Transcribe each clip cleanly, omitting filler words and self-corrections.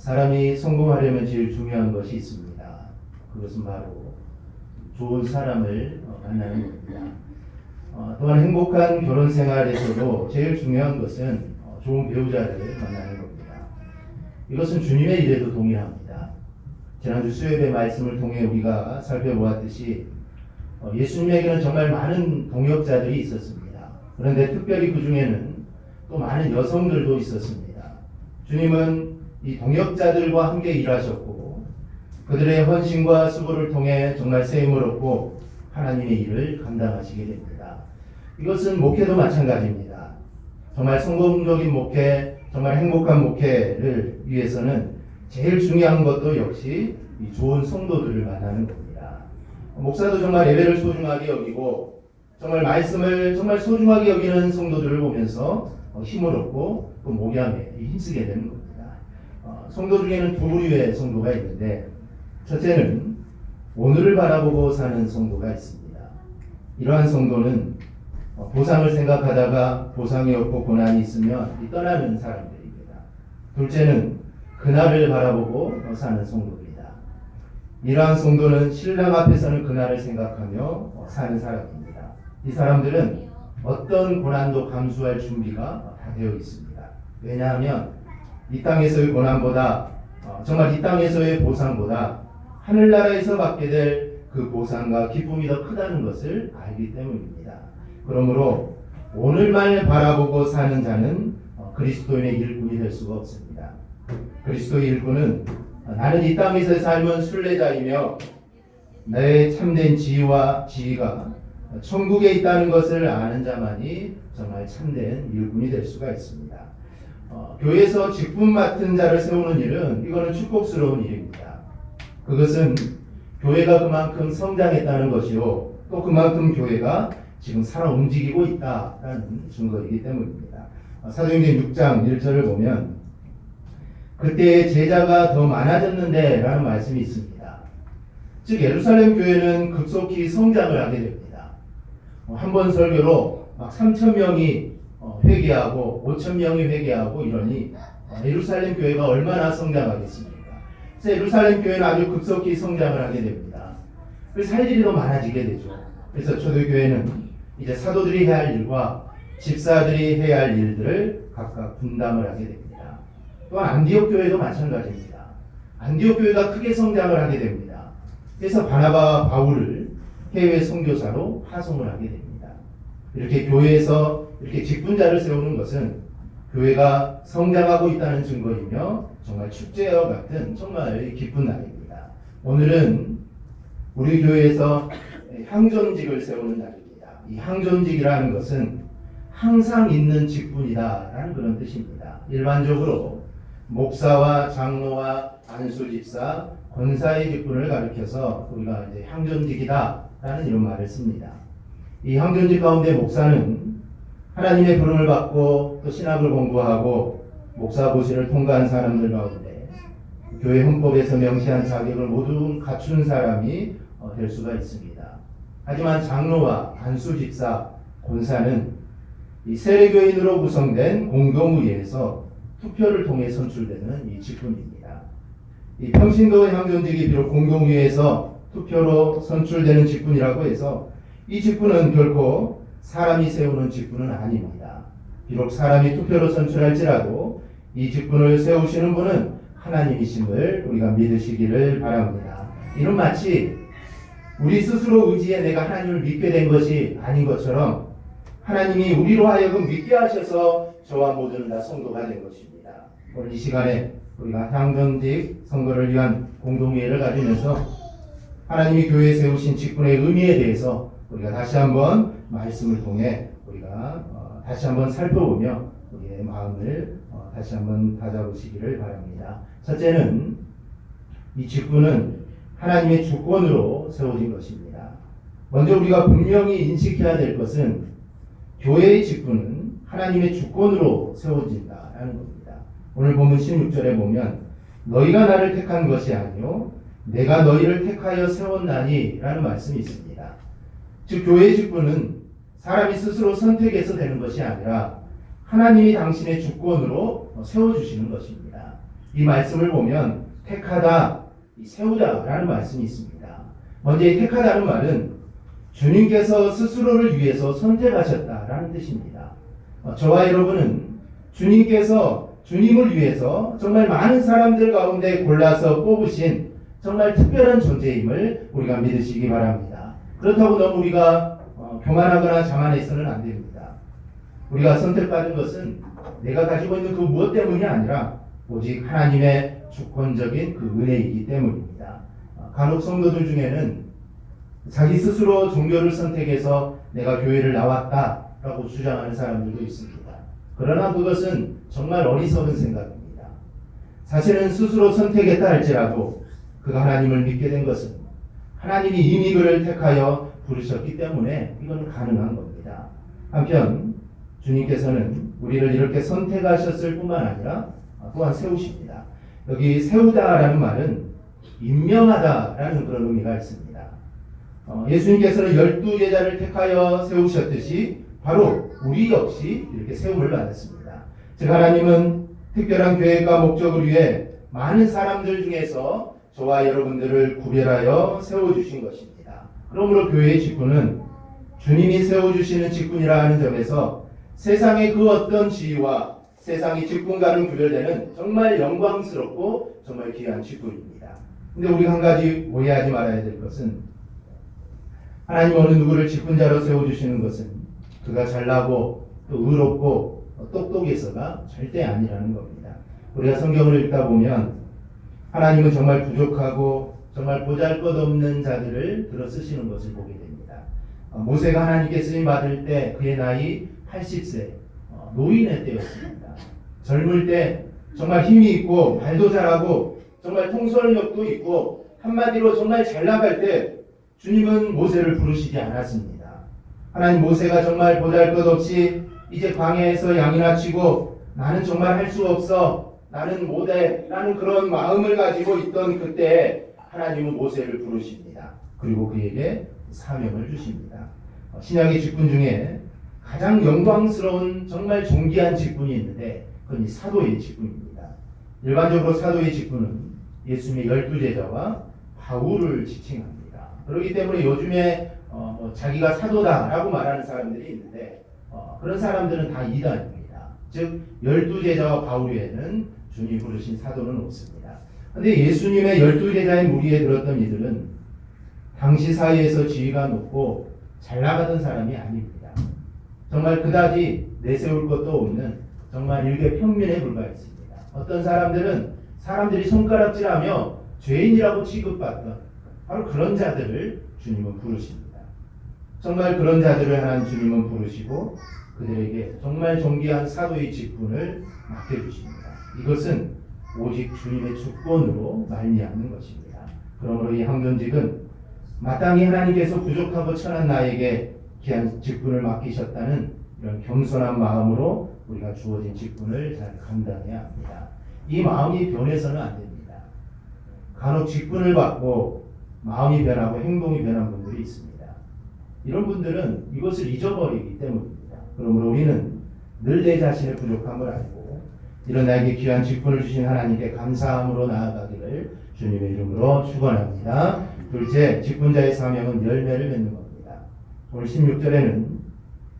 사람이 성공하려면 제일 중요한 것이 있습니다. 그것은 바로 좋은 사람을 만나는 겁니다. 또한 행복한 결혼 생활에서도 제일 중요한 것은 좋은 배우자를 만나는 겁니다. 이것은 주님의 일에도 동일합니다. 지난주 수요일의 말씀을 통해 우리가 살펴보았듯이 예수님에게는 정말 많은 동역자들이 있었습니다. 그런데 특별히 그 중에는 또 많은 여성들도 있었습니다. 주님은 이 동역자들과 함께 일하셨고 그들의 헌신과 수고를 통해 정말 세임을 얻고 하나님의 일을 감당하시게 됩니다. 이것은 목회도 마찬가지입니다. 정말 성공적인 목회, 정말 행복한 목회를 위해서는 제일 중요한 것도 역시 이 좋은 성도들을 만나는 겁니다. 목사도 정말 예배를 소중하게 여기고 정말 말씀을 정말 소중하게 여기는 성도들을 보면서 힘을 얻고 또 목양에 힘쓰게 되는 겁니다. 성도 중에는 두 부류의 성도가 있는데 첫째는 오늘을 바라보고 사는 성도가 있습니다. 이러한 성도는 보상을 생각하다가 보상이 없고 고난이 있으면 떠나는 사람들입니다. 둘째는 그날을 바라보고 사는 성도입니다. 이러한 성도는 신랑 앞에서는 그날을 생각하며 사는 사람입니다. 이 사람들은 어떤 고난도 감수할 준비가 다 되어 있습니다. 왜냐하면 이 땅에서의 고난보다 정말 이 땅에서의 보상보다 하늘나라에서 받게 될 그 보상과 기쁨이 더 크다는 것을 알기 때문입니다. 그러므로 오늘만 바라보고 사는 자는 그리스도인의 일꾼이 될 수가 없습니다. 그리스도의 일꾼은 나는 이 땅에서 삶은 순례자이며 내 참된 지위가 천국에 있다는 것을 아는 자만이 정말 참된 일꾼이 될 수가 있습니다. 교회에서 직분 맡은 자를 세우는 일은 이거는 축복스러운 일입니다. 그것은 교회가 그만큼 성장했다는 것이요 또 그만큼 교회가 지금 살아 움직이고 있다라는 증거이기 때문입니다. 사도행전 6장 1절을 보면 그때 제자가 더 많아졌는데 라는 말씀이 있습니다. 즉 예루살렘 교회는 급속히 성장을 하게 됩니다. 한 번 설교로 막 3,000명이 회개하고 5,000명이 회개하고 이러니 예루살렘 교회가 얼마나 성장하겠습니까? 그래서 예루살렘 교회는 아주 급속히 성장을 하게 됩니다. 그래서 할 일이 더 많아지게 되죠. 그래서 초대교회는 이제 사도들이 해야 할 일과 집사들이 해야 할 일들을 각각 분담을 하게 됩니다. 또한 안디옥 교회도 마찬가지입니다. 안디옥 교회가 크게 성장을 하게 됩니다. 그래서 바나바와 바울을 해외 선교사로 파송을 하게 됩니다. 이렇게 교회에서 이렇게 직분자를 세우는 것은 교회가 성장하고 있다는 증거이며 정말 축제와 같은 정말 기쁜 날입니다. 오늘은 우리 교회에서 향존직을 세우는 날입니다. 이 향존직이라는 것은 항상 있는 직분이다라는 그런 뜻입니다. 일반적으로 목사와 장로와 안수집사, 권사의 직분을 가리켜서 우리가 이제 향존직이다라는 이런 말을 씁니다. 이 향존직 가운데 목사는 하나님의 부름을 받고 또 신학을 공부하고 목사 고시를 통과한 사람들 가운데 교회 헌법에서 명시한 자격을 모두 갖춘 사람이 될 수가 있습니다. 하지만 장로와 안수집사, 권사는 이 세례교인으로 구성된 공동의회에서 투표를 통해 선출되는 이 직분입니다. 이 평신도 향존직이 비록 공동의회에서 투표로 선출되는 직분이라고 해서 이 직분은 결코 사람이 세우는 직분은 아닙니다. 비록 사람이 투표로 선출할지라도 이 직분을 세우시는 분은 하나님이심을 우리가 믿으시기를 바랍니다. 이는 마치 우리 스스로 의지에 내가 하나님을 믿게 된 것이 아닌 것처럼 하나님이 우리로 하여금 믿게 하셔서 저와 모두는 다 성도가 된 것입니다. 오늘 이 시간에 우리가 향존직 선거를 위한 공동회의를 가지면서 하나님이 교회에 세우신 직분의 의미에 대해서 우리가 다시 한번 말씀을 통해 우리가 다시 한번 살펴보며 우리의 마음을 다시 한번 다잡으시기를 바랍니다. 첫째는 이 직분은 하나님의 주권으로 세워진 것입니다. 먼저 우리가 분명히 인식해야 될 것은 교회의 직분은 하나님의 주권으로 세워진다라는 겁니다. 오늘 본문 16절에 보면 너희가 나를 택한 것이 아니요 내가 너희를 택하여 세웠나니 라는 말씀이 있습니다. 즉 교회의 직분은 사람이 스스로 선택해서 되는 것이 아니라 하나님이 당신의 주권으로 세워주시는 것입니다. 이 말씀을 보면 택하다, 세우다라는 말씀이 있습니다. 먼저 이 택하다는 말은 주님께서 스스로를 위해서 선택하셨다라는 뜻입니다. 저와 여러분은 주님께서 주님을 위해서 정말 많은 사람들 가운데 골라서 뽑으신 정말 특별한 존재임을 우리가 믿으시기 바랍니다. 그렇다고 너무 우리가 교만하거나 자만해서는 안 됩니다. 우리가 선택받은 것은 내가 가지고 있는 그 무엇 때문이 아니라 오직 하나님의 주권적인 그 은혜이기 때문입니다. 간혹 성도들 중에는 자기 스스로 종교를 선택해서 내가 교회를 나왔다라고 주장하는 사람들도 있습니다. 그러나 그것은 정말 어리석은 생각입니다. 사실은 스스로 선택했다 할지라도 그가 하나님을 믿게 된 것은 하나님이 이미 그를 택하여 부르셨기 때문에 이건 가능한 겁니다. 한편 주님께서는 우리를 이렇게 선택하셨을 뿐만 아니라 또한 세우십니다. 여기 세우다라는 말은 임명하다라는 그런 의미가 있습니다. 예수님께서는 12제자를 택하여 세우셨듯이 바로 우리 역시 이렇게 세움을 받았습니다. 즉 하나님은 특별한 계획과 목적을 위해 많은 사람들 중에서 저와 여러분들을 구별하여 세워주신 것입니다. 그러므로 교회의 직분은 주님이 세워주시는 직분이라 하는 점에서 세상의 그 어떤 지위와 세상의 직분과는 구별되는 정말 영광스럽고 정말 귀한 직분입니다. 근데 우리가 한 가지 오해하지 말아야 될 것은 하나님 어느 누구를 직분자로 세워주시는 것은 그가 잘나고 또 의롭고 똑똑해서가 절대 아니라는 겁니다. 우리가 성경을 읽다 보면 하나님은 정말 부족하고 정말 보잘것없는 자들을 들어 쓰시는 것을 보게 됩니다. 모세가 하나님께 쓰임 받을 때 그의 나이 80세 노인의 때였습니다. 젊을 때 정말 힘이 있고 말도 잘하고 정말 통솔력도 있고 한마디로 정말 잘 나갈 때 주님은 모세를 부르시지 않았습니다. 하나님 모세가 정말 보잘것없이 이제 광야에서 양이나 치고 나는 정말 할 수 없어 나는 못해 라는 그런 마음을 가지고 있던 그때 하나님은 모세를 부르십니다. 그리고 그에게 사명을 주십니다. 신약의 직분 중에 가장 영광스러운 정말 존귀한 직분이 있는데 그건 이 사도의 직분입니다. 일반적으로 사도의 직분은 예수님의 12제자와 바울을 지칭합니다. 그렇기 때문에 요즘에 자기가 사도다라고 말하는 사람들이 있는데 그런 사람들은 다 이단입니다. 즉 12제자와 바울 외에는 주님이 부르신 사도는 없습니다. 그런데 예수님의 12제자의 무리에 들었던 이들은 당시 사회에서 지위가 높고 잘 나가던 사람이 아닙니다. 정말 그다지 내세울 것도 없는 정말 일개 평민에 불과했습니다. 어떤 사람들은 사람들이 손가락질하며 죄인이라고 취급받던 바로 그런 자들을 주님은 부르십니다. 정말 그런 자들을 하나님 주님은 부르시고 그들에게 정말 존귀한 사도의 직분을 맡겨주십니다. 이것은 오직 주님의 주권으로 말미암는 것입니다. 그러므로 이 항전직은 마땅히 하나님께서 부족하고 천한 나에게 귀한 직분을 맡기셨다는 이런 겸손한 마음으로 우리가 주어진 직분을 잘 감당해야 합니다. 이 마음이 변해서는 안 됩니다. 간혹 직분을 받고 마음이 변하고 행동이 변한 분들이 있습니다. 이런 분들은 이것을 잊어버리기 때문입니다. 그러므로 우리는 늘 내 자신의 부족함을 알고 이런 나에게 귀한 직분을 주신 하나님께 감사함으로 나아가기를 주님의 이름으로 축원합니다. 둘째, 직분자의 사명은 열매를 맺는 겁니다. 오늘 16절에는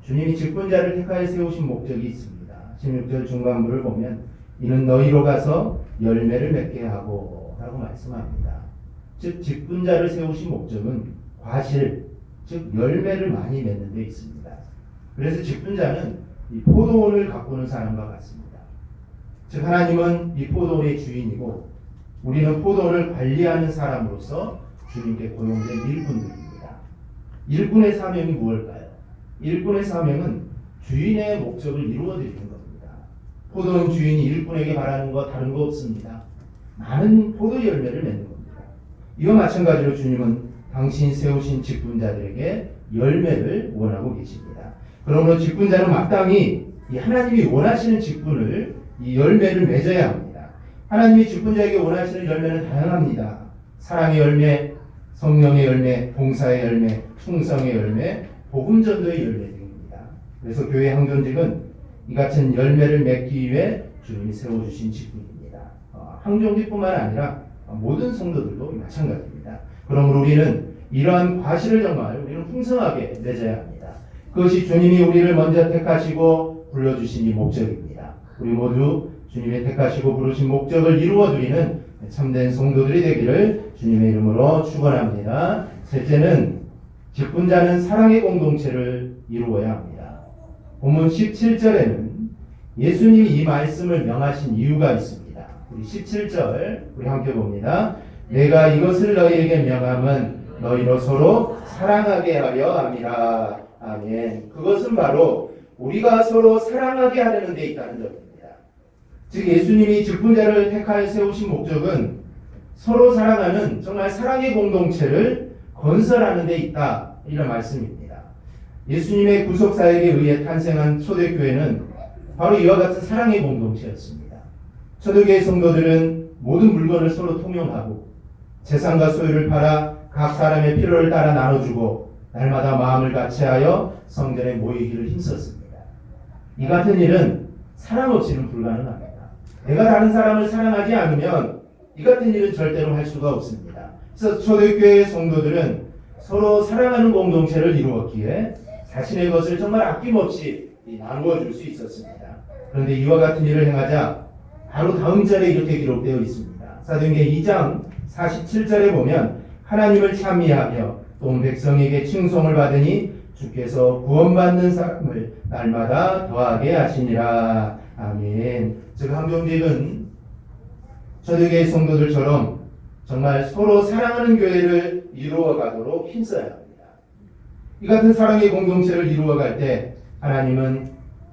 주님이 직분자를 택하여 세우신 목적이 있습니다. 16절 중간부를 보면 이는 너희로 가서 열매를 맺게 하고 라고 말씀합니다. 즉 직분자를 세우신 목적은 과실, 즉 열매를 많이 맺는 데 있습니다. 그래서 직분자는 이 포도원을 가꾸는 사람과 같습니다. 즉 하나님은 이 포도원의 주인이고 우리는 포도원을 관리하는 사람으로서 주님께 고용된 일꾼들입니다. 일꾼의 사명이 무엇일까요? 일꾼의 사명은 주인의 목적을 이루어드리는 겁니다. 포도원 주인이 일꾼에게 바라는 거 다른 거 없습니다. 많은 포도 열매를 맺는 겁니다. 이와 마찬가지로 주님은 당신 세우신 직분자들에게 열매를 원하고 계십니다. 그러므로 직분자는 마땅히 이 하나님이 원하시는 직분을 이 열매를 맺어야 합니다. 하나님이 직분자에게 원하시는 열매는 다양합니다. 사랑의 열매, 성령의 열매, 봉사의 열매, 충성의 열매, 복음전도의 열매 등입니다. 그래서 교회 항전직은 이 같은 열매를 맺기 위해 주님이 세워주신 직분입니다. 황종기뿐만 아니라 모든 성도들도 마찬가지입니다. 그러므로 우리는 이러한 과실을 정말 우리는 풍성하게 맺어야 합니다. 그것이 주님이 우리를 먼저 택하시고 불러주신 이 목적입니다. 우리 모두 주님의 택하시고 부르신 목적을 이루어드리는 참된 성도들이 되기를 주님의 이름으로 축원합니다. 셋째는 직분자는 사랑의 공동체를 이루어야 합니다. 본문 17절에는 예수님이 이 말씀을 명하신 이유가 있습니다. 우리 17절 우리 함께 봅니다. 내가 이것을 너희에게 명함은 너희로 서로 사랑하게 하려 함이라. 아멘. 그것은 바로 우리가 서로 사랑하게 하려는 데 있다는 점입니다. 즉 예수님이 직분자를 택하여 세우신 목적은 서로 사랑하는 정말 사랑의 공동체를 건설하는 데 있다, 이런 말씀입니다. 예수님의 구속사역에 의해 탄생한 초대교회는 바로 이와 같은 사랑의 공동체였습니다. 초대교회 성도들은 모든 물건을 서로 통용하고 재산과 소유를 팔아 각 사람의 필요를 따라 나눠주고 날마다 마음을 같이하여 성전에 모이기를 힘썼습니다. 이 같은 일은 사랑 없이는 불가능합니다. 내가 다른 사람을 사랑하지 않으면 이 같은 일은 절대로 할 수가 없습니다. 그래서 초대교회의 성도들은 서로 사랑하는 공동체를 이루었기에 자신의 것을 정말 아낌없이 나누어 줄 수 있었습니다. 그런데 이와 같은 일을 행하자 바로 다음 절에 이렇게 기록되어 있습니다. 사도행전 2장 47절에 보면 하나님을 찬미하며 또 온 백성에게 칭송을 받으니 주께서 구원받는 사람을 날마다 더하게 하시니라. 아멘. 즉 황종직은 초대교회 성도들처럼 정말 서로 사랑하는 교회를 이루어가도록 힘써야 합니다. 이 같은 사랑의 공동체를 이루어갈 때 하나님은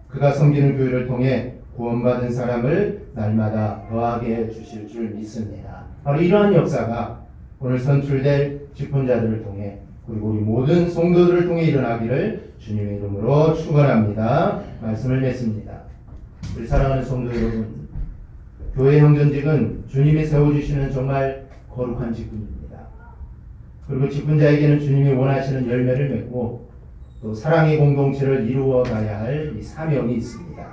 그가 섬기는 교회를 통해 구원받은 사람을 날마다 더하게 해주실 줄 믿습니다. 바로 이러한 역사가 오늘 선출될 직분자들을 통해 그리고 우리 모든 성도들을 통해 일어나기를 주님의 이름으로 축원합니다. 말씀을 맺습니다. 우리 사랑하는 성도 여러분, 교회 형전직은 주님이 세워주시는 정말 거룩한 직분입니다. 그리고 직분자에게는 주님이 원하시는 열매를 맺고 또 사랑의 공동체를 이루어 가야 할 이 사명이 있습니다.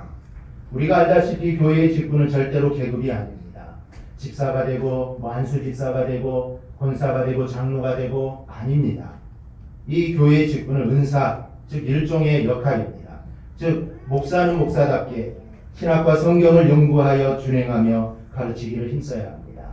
우리가 알다시피 교회의 직분은 절대로 계급이 아닙니다. 집사가 되고 안수 집사가 되고 권사가 되고 장로가 되고 아닙니다. 이 교회의 직분은 은사, 즉 일종의 역할입니다. 즉 목사는 목사답게 신학과 성경을 연구하여 준행하며 가르치기를 힘써야 합니다.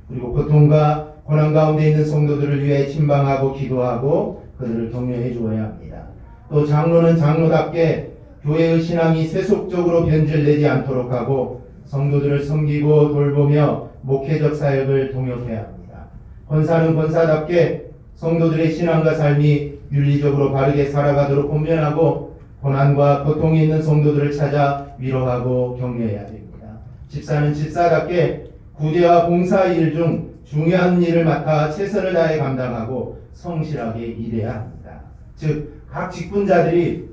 그리고 고통과 고난 가운데 있는 성도들을 위해 침방하고 기도하고 그들을 격려해 주어야 합니다. 또 장로는 장로답게 교회의 신앙이 세속적으로 변질되지 않도록 하고 성도들을 섬기고 돌보며 목회적 사역을 동역해야 합니다. 권사는 권사답게 성도들의 신앙과 삶이 윤리적으로 바르게 살아가도록 권면하고 고난과 고통이 있는 성도들을 찾아 위로하고 격려해야 됩니다. 집사는 집사답게 구제와 봉사 일 중 중요한 일을 맡아 최선을 다해 감당하고 성실하게 일해야 합니다. 즉 각 직분자들이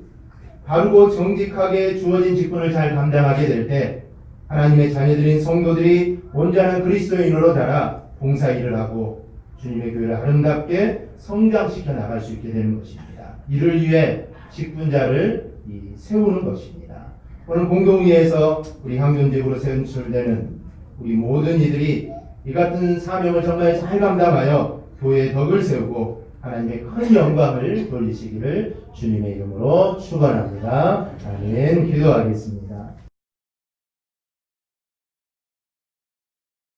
바르고 정직하게 주어진 직분을 잘 감당하게 될 때 하나님의 자녀들인 성도들이 온전한 그리스도인으로 자라 봉사 일을 하고 주님의 교회를 아름답게 성장시켜 나갈 수 있게 되는 것입니다. 이를 위해 직분자를 세우는 것입니다. 오늘 공동위에서 우리 향전직으로 선출되는 우리 모든 이들이 이 같은 사명을 정말 잘 감당하여 교회의 덕을 세우고 하나님의 큰 영광을 돌리시기를 주님의 이름으로 축원합니다. 아멘. 기도하겠습니다.